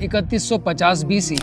3150 BC।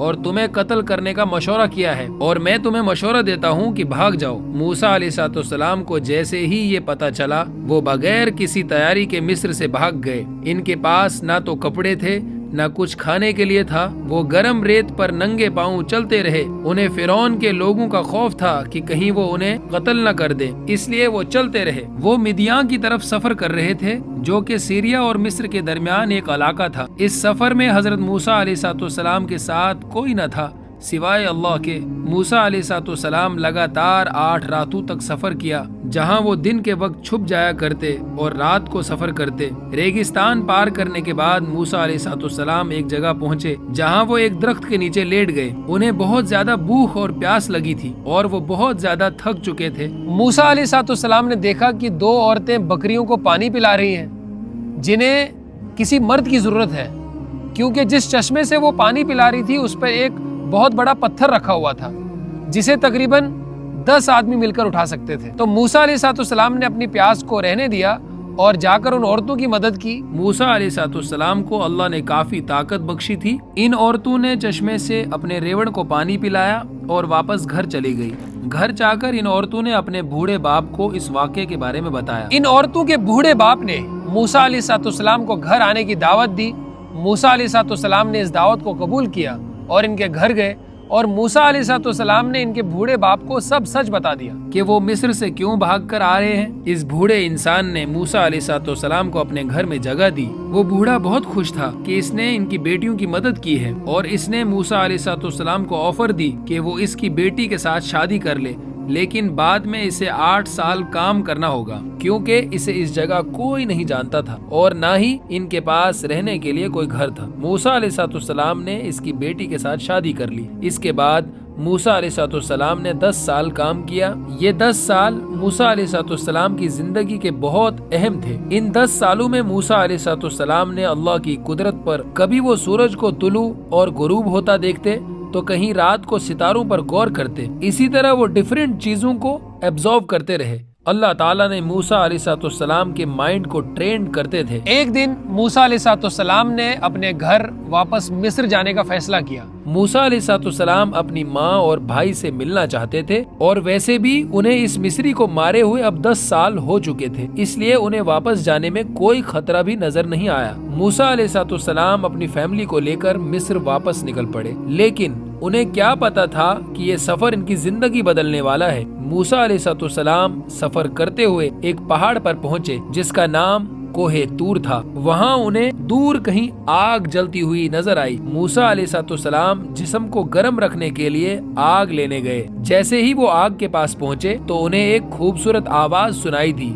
اور تمہیں قتل کرنے کا مشورہ کیا ہے، اور میں تمہیں مشورہ دیتا ہوں کہ بھاگ جاؤ۔ موسیٰ علیہ السلام کو جیسے ہی یہ پتہ چلا، وہ بغیر کسی تیاری کے مصر سے بھاگ گئے۔ ان کے پاس نہ تو کپڑے تھے نہ کچھ کھانے کے لیے تھا، وہ گرم ریت پر ننگے پاؤں چلتے رہے۔ انہیں فرعون کے لوگوں کا خوف تھا کہ کہیں وہ انہیں قتل نہ کر دے، اس لیے وہ چلتے رہے۔ وہ مدیان کی طرف سفر کر رہے تھے، جو کہ سیریا اور مصر کے درمیان ایک علاقہ تھا۔ اس سفر میں حضرت موسیٰ علیہ السلام کے ساتھ کوئی نہ تھا سوائے اللہ کے۔ موسیٰ علیہ السلام لگاتار 8 راتوں تک سفر کیا، جہاں وہ دن کے وقت چھپ جایا کرتے اور رات کو سفر کرتے۔ ریگستان پار کرنے کے بعد موسیٰ علیہ السلام ایک جگہ پہنچے، جہاں وہ ایک درخت کے نیچے لیٹ گئے۔ انہیں بہت زیادہ بھوک اور پیاس لگی تھی اور وہ بہت زیادہ تھک چکے تھے۔ موسیٰ علیہ السلام نے دیکھا کہ 2 عورتیں بکریوں کو پانی پلا رہی ہیں، جنہیں کسی مرد کی ضرورت ہے، کیونکہ جس چشمے سے وہ پانی پلا رہی تھی اس پر ایک بہت بڑا پتھر رکھا ہوا تھا، جسے تقریباً 10 آدمی مل کر اٹھا سکتے تھے۔ تو موسیٰ علیہ السلام نے اپنی پیاس کو رہنے دیا اور جا کر ان عورتوں کی مدد کی۔ موسیٰ علیہ السلام کو اللہ نے کافی طاقت بخشی تھی۔ ان عورتوں نے چشمے سے اپنے ریوڑ کو پانی پلایا اور واپس گھر چلی گئی۔ گھر جا کر ان عورتوں نے اپنے بوڑھے باپ کو اس واقعے کے بارے میں بتایا۔ ان عورتوں کے بوڑھے باپ نے موسیٰ علیہ السلام کو گھر آنے کی دعوت دی۔ موسیٰ علیہ السلام نے اس دعوت کو قبول کیا اور ان کے گھر گئے، اور موسیٰ علیہ السلام نے ان کے بوڑھے باپ کو سب سچ بتا دیا کہ وہ مصر سے کیوں بھاگ کر آ رہے ہیں۔ اس بوڑھے انسان نے موسیٰ علیہ السلام کو اپنے گھر میں جگہ دی۔ وہ بوڑھا بہت خوش تھا کہ اس نے ان کی بیٹیوں کی مدد کی ہے، اور اس نے موسیٰ علیہ السلام کو آفر دی کہ وہ اس کی بیٹی کے ساتھ شادی کر لے، لیکن بعد میں اسے 8 سال کام کرنا ہوگا، کیونکہ اسے اس جگہ کوئی نہیں جانتا تھا اور نہ ہی ان کے پاس رہنے کے لیے کوئی گھر تھا۔ موسیٰ علیہ السلام نے اس کی بیٹی کے ساتھ شادی کر لی۔ اس کے بعد موسیٰ علیہ السلام نے 10 سال کام کیا۔ یہ 10 سال موسیٰ علیہ السلام کی زندگی کے بہت اہم تھے۔ ان 10 سالوں میں موسیٰ علیہ السلام نے اللہ کی قدرت پر، کبھی وہ سورج کو طلوع اور غروب ہوتا دیکھتے تو کہیں رات کو ستاروں پر غور کرتے۔ اسی طرح وہ ڈیفرنٹ چیزوں کو ایبزارو کرتے رہے۔ اللہ تعالیٰ نے موسیٰ علیہ السلام کے مائنڈ کو ٹرین کرتے تھے۔ ایک دن موسیٰ علیہ السلام نے اپنے گھر واپس مصر جانے کا فیصلہ کیا۔ موسیٰ علیہ السلام اپنی ماں اور بھائی سے ملنا چاہتے تھے، اور ویسے بھی انہیں اس مصری کو مارے ہوئے اب 10 سال ہو چکے تھے، اس لیے انہیں واپس جانے میں کوئی خطرہ بھی نظر نہیں آیا۔ موسیٰ علیہ السلام اپنی فیملی کو لے کر مصر واپس نکل پڑے، لیکن انہیں کیا پتا تھا کہ یہ سفر ان کی زندگی بدلنے والا ہے۔ موسیٰ علیہ السلام سفر کرتے ہوئے ایک پہاڑ پر پہنچے جس کا نام کوہ طور تھا۔ وہاں انہیں دور کہیں آگ جلتی ہوئی نظر آئی۔ موسیٰ علیہ السلام جسم کو گرم رکھنے کے لیے آگ لینے گئے۔ جیسے ہی وہ آگ کے پاس پہنچے تو انہیں ایک خوبصورت آواز سنائی دی۔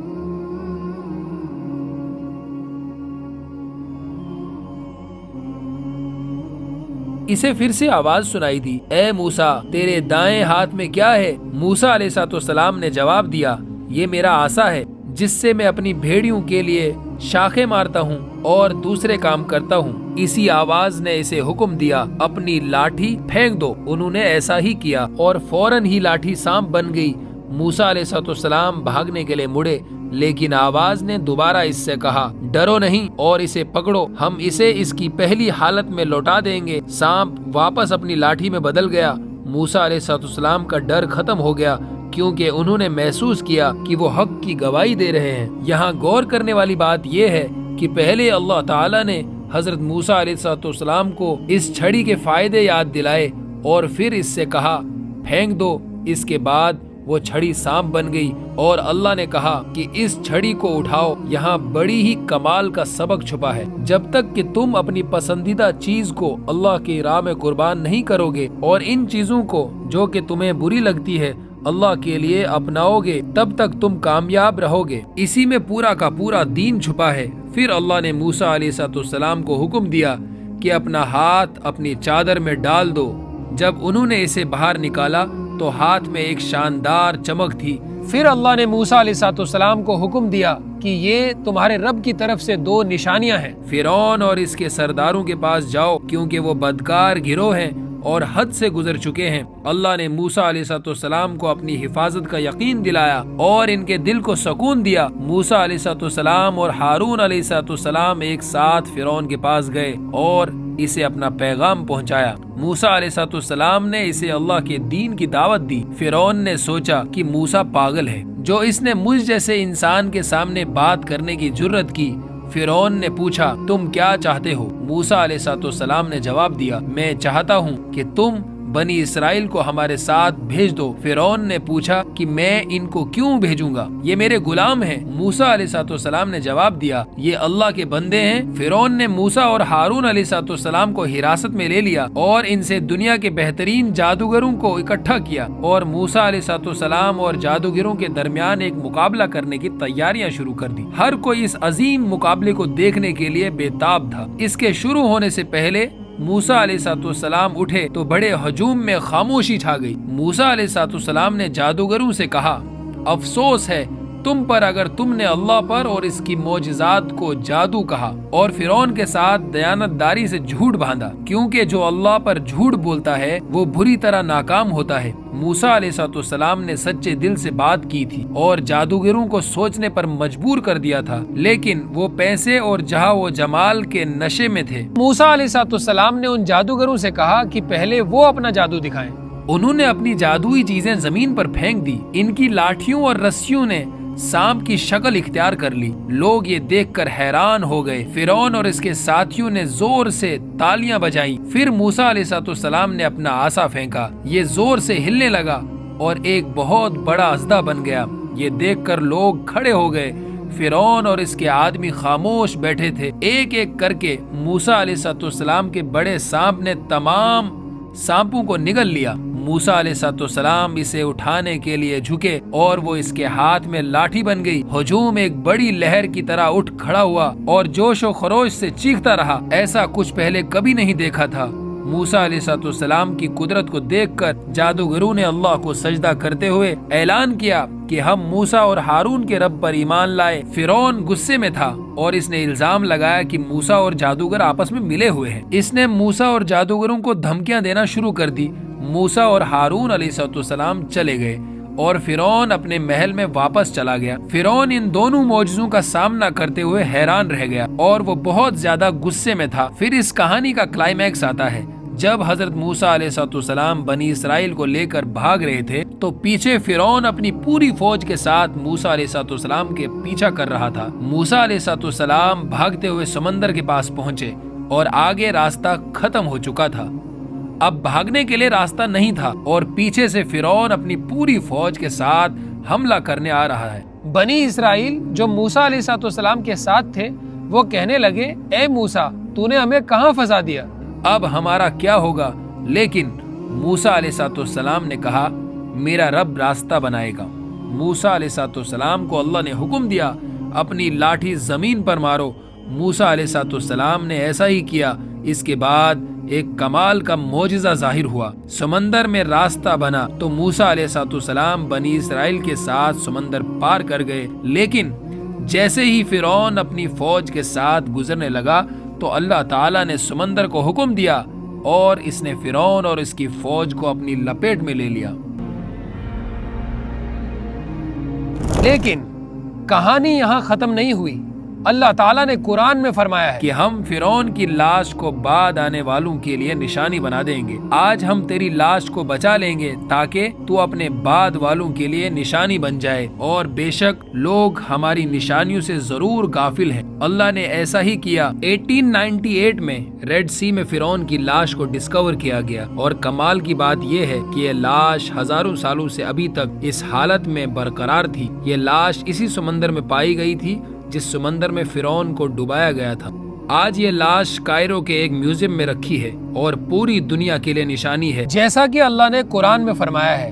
اسے پھر سے آواز سنائی دی، اے موسیٰ، تیرے دائیں ہاتھ میں کیا ہے؟ موسیٰ علیہ السلام نے جواب دیا، یہ میرا عصا ہے، جس سے میں اپنی بھیڑیوں کے لیے شاخیں مارتا ہوں اور دوسرے کام کرتا ہوں۔ اسی آواز نے اسے حکم دیا، اپنی لاٹھی پھینک دو۔ انہوں نے ایسا ہی کیا اور فوراً ہی لاٹھی سانپ بن گئی۔ موسیٰ علیہ السلام بھاگنے کے لیے مڑے، لیکن آواز نے دوبارہ اس سے کہا، ڈرو نہیں اور اسے پکڑو، ہم اسے اس کی پہلی حالت میں لوٹا دیں گے۔ سانپ واپس اپنی لاٹھی میں بدل گیا۔ موسیٰ علیہ السلام کا ڈر ختم ہو گیا، کیونکہ انہوں نے محسوس کیا کہ وہ حق کی گواہی دے رہے ہیں۔ یہاں غور کرنے والی بات یہ ہے کہ پہلے اللہ تعالیٰ نے حضرت موسیٰ علیہ السلام کو اس چھڑی کے فائدے یاد دلائے اور پھر اس سے کہا پھینک دو۔ اس کے بعد وہ چھڑی سانپ بن گئی اور اللہ نے کہا کہ اس چھڑی کو اٹھاؤ۔ یہاں بڑی ہی کمال کا سبق چھپا ہے۔ جب تک کہ تم اپنی پسندیدہ چیز کو اللہ کی راہ میں قربان نہیں کرو گے اور ان چیزوں کو جو کہ تمہیں بری لگتی ہے اللہ کے لیے اپناؤ گے، تب تک تم کامیاب رہو گے۔ اسی میں پورا کا پورا دین چھپا ہے۔ پھر اللہ نے موسیٰ علیہ السلام کو حکم دیا کہ اپنا ہاتھ اپنی چادر میں ڈال دو۔ جب انہوں نے اسے باہر نکالا تو ہاتھ میں ایک شاندار چمک تھی۔ پھر اللہ نے موسیٰ علیہ السلام کو حکم دیا کہ یہ تمہارے رب کی طرف سے 2 نشانیاں ہیں۔ فرعون اور اس کے سرداروں کے پاس جاؤ، کیونکہ وہ بدکار گروہ ہیں اور حد سے گزر چکے ہیں۔ اللہ نے موسیٰ علیہ السلام کو اپنی حفاظت کا یقین دلایا اور ان کے دل کو سکون دیا۔ موسیٰ علیہ السلام اور ہارون علیہ السلام ایک ساتھ فرعون کے پاس گئے اور اسے اپنا پیغام پہنچایا۔ موسیٰ علیہ السلام نے اسے اللہ کے دین کی دعوت دی۔ فرعون نے سوچا کہ موسیٰ پاگل ہے، جو اس نے مجھ جیسے انسان کے سامنے بات کرنے کی جرت کی۔ فرعون نے پوچھا، تم کیا چاہتے ہو؟ موسیٰ علیہ السلام نے جواب دیا، میں چاہتا ہوں کہ تم بنی اسرائیل کو ہمارے ساتھ بھیج دو۔ فرعون نے پوچھا کہ میں ان کو کیوں بھیجوں گا؟ یہ میرے غلام ہیں۔ موسیٰ علیہ السلام نے جواب دیا، یہ اللہ کے بندے ہیں۔ فرعون نے موسیٰ اور ہارون علیہ السلام کو حراست میں لے لیا اور ان سے دنیا کے بہترین جادوگروں کو اکٹھا کیا، اور موسیٰ علیہ السلام اور جادوگروں کے درمیان ایک مقابلہ کرنے کی تیاریاں شروع کر دی۔ ہر کوئی اس عظیم مقابلے کو دیکھنے کے لیے بے تاب تھا۔ اس کے شروع ہونے سے پہلے موسیٰ علیہ السلام اٹھے تو بڑے ہجوم میں خاموشی چھا گئی۔ موسیٰ علیہ السلام نے جادوگروں سے کہا، افسوس ہے تم پر اگر تم نے اللہ پر اور اس کی معجزات کو جادو کہا اور فرعون کے ساتھ دیانت داری سے جھوٹ باندھا، کیونکہ جو اللہ پر جھوٹ بولتا ہے وہ بری طرح ناکام ہوتا ہے۔ موسیٰ علیہ السلام نے سچے دل سے بات کی تھی اور جادوگروں کو سوچنے پر مجبور کر دیا تھا، لیکن وہ پیسے اور جہاں و جمال کے نشے میں تھے۔ موسیٰ علیہ السلام نے ان جادوگروں سے کہا کہ پہلے وہ اپنا جادو دکھائیں۔ انہوں نے اپنی جادوئی چیزیں زمین پر پھینک دی۔ ان کی لاٹھیوں اور رسیوں نے سانپ کی شکل اختیار کر لی۔ لوگ یہ دیکھ کر حیران ہو گئے۔ فرعون اور اس کے ساتھیوں نے زور سے تالیاں بجائیں۔ پھر موسیٰ علیہ السلام نے اپنا عصا پھینکا، یہ زور سے ہلنے لگا اور ایک بہت بڑا اژدہا بن گیا۔ یہ دیکھ کر لوگ کھڑے ہو گئے۔ فرعون اور اس کے آدمی خاموش بیٹھے تھے۔ ایک ایک کر کے موسیٰ علیہ السلام کے بڑے سانپ نے تمام سانپوں کو نگل لیا۔ موسیٰ علیہ السلام اسے اٹھانے کے لیے جھکے اور وہ اس کے ہاتھ میں لاٹھی بن گئی۔ ہجوم ایک بڑی لہر کی طرح اٹھ کھڑا ہوا اور جوش و خروش سے چیختا رہا۔ ایسا کچھ پہلے کبھی نہیں دیکھا تھا۔ موسیٰ علیہ السلام کی قدرت کو دیکھ کر جادوگروں نے اللہ کو سجدہ کرتے ہوئے اعلان کیا کہ ہم موسیٰ اور ہارون کے رب پر ایمان لائے۔ فرعون غصے میں تھا اور اس نے الزام لگایا کہ موسیٰ اور جادوگر آپس میں ملے ہوئے ہیں۔ اس نے موسیٰ اور جادوگروں کو دھمکیاں دینا شروع کر دی۔ موسیٰ اور ہارون علیہ السلام چلے گئے اور فرعون اپنے محل میں واپس چلا گیا۔ فرعون ان دونوں معجزوں کا سامنا کرتے ہوئے حیران رہ گیا اور وہ بہت زیادہ غصے میں تھا۔ پھر اس کہانی کا کلائمیکس آتا ہے۔ جب حضرت موسیٰ علیہ السلام بنی اسرائیل کو لے کر بھاگ رہے تھے تو پیچھے فرعون اپنی پوری فوج کے ساتھ موسیٰ علیہ السلام کے پیچھا کر رہا تھا۔ موسیٰ علیہ السلام بھاگتے ہوئے سمندر کے پاس پہنچے اور آگے راستہ ختم ہو چکا تھا۔ اب بھاگنے کے لیے راستہ نہیں تھا اور پیچھے سے فرعون اپنی پوری فوج کے ساتھ حملہ کرنے آ رہا ہے۔ بنی اسرائیل جو موسیٰ علیہ السلام کے ساتھ تھے وہ کہنے لگے، اے موسیٰ تو نے ہمیں کہاں پھنسا دیا؟ اب ہمارا کیا ہوگا؟ لیکن موسیٰ علیہ السلام نے کہا، میرا رب راستہ بنائے گا۔ موسیٰ علیہ السلام کو اللہ نے حکم دیا، اپنی لاٹھی زمین پر مارو۔ موسیٰ علیہ السلام نے ایسا ہی کیا۔ اس کے بعد ایک کمال کا معجزہ ظاہر ہوا، سمندر میں راستہ بنا تو موسیٰ علیہ السلام بنی اسرائیل کے ساتھ سمندر پار کر گئے۔ لیکن جیسے ہی فرعون اپنی فوج کے ساتھ گزرنے لگا تو اللہ تعالیٰ نے سمندر کو حکم دیا اور اس نے فرعون اور اس کی فوج کو اپنی لپیٹ میں لے لیا۔ لیکن کہانی یہاں ختم نہیں ہوئی۔ اللہ تعالیٰ نے قرآن میں فرمایا ہے کہ ہم فرعون کی لاش کو بعد آنے والوں کے لیے نشانی بنا دیں گے۔ آج ہم تیری لاش کو بچا لیں گے تاکہ تو اپنے بعد والوں کے لیے نشانی بن جائے، اور بے شک لوگ ہماری نشانیوں سے ضرور غافل ہیں۔ اللہ نے ایسا ہی کیا۔ 1898 میں ریڈ سی میں فرعون کی لاش کو ڈسکور کیا گیا، اور کمال کی بات یہ ہے کہ یہ لاش ہزاروں سالوں سے ابھی تک اس حالت میں برقرار تھی۔ یہ لاش اسی سمندر میں پائی گئی تھی جس سمندر میں فرعون کو ڈبایا گیا تھا۔ آج یہ لاش کائرو کے ایک میوزیم میں رکھی ہے اور پوری دنیا کے لیے نشانی ہے۔ جیسا کہ اللہ نے قرآن میں فرمایا ہے۔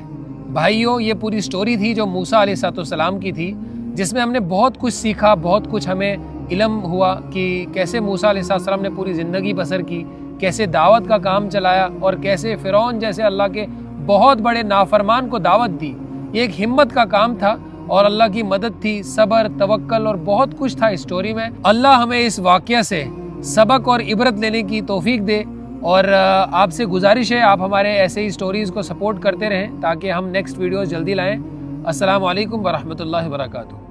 بھائیو، یہ پوری سٹوری تھی جو موسیٰ علیہ السلام کی تھی، جس میں ہم نے بہت کچھ سیکھا، بہت کچھ ہمیں علم ہوا کہ کیسے موسیٰ علیہ السلام نے پوری زندگی بسر کی، کیسے دعوت کا کام چلایا، اور کیسے فرعون جیسے اللہ کے بہت بڑے نافرمان کو دعوت دی۔ یہ ایک ہمت کا کام تھا اور اللہ کی مدد تھی، صبر، توکل اور بہت کچھ تھا اس سٹوری میں۔ اللہ ہمیں اس واقعہ سے سبق اور عبرت لینے کی توفیق دے، اور آپ سے گزارش ہے آپ ہمارے ایسے ہی سٹوریز کو سپورٹ کرتے رہیں تاکہ ہم نیکسٹ ویڈیوز جلدی لائیں۔ السلام علیکم ورحمۃ اللہ وبرکاتہ۔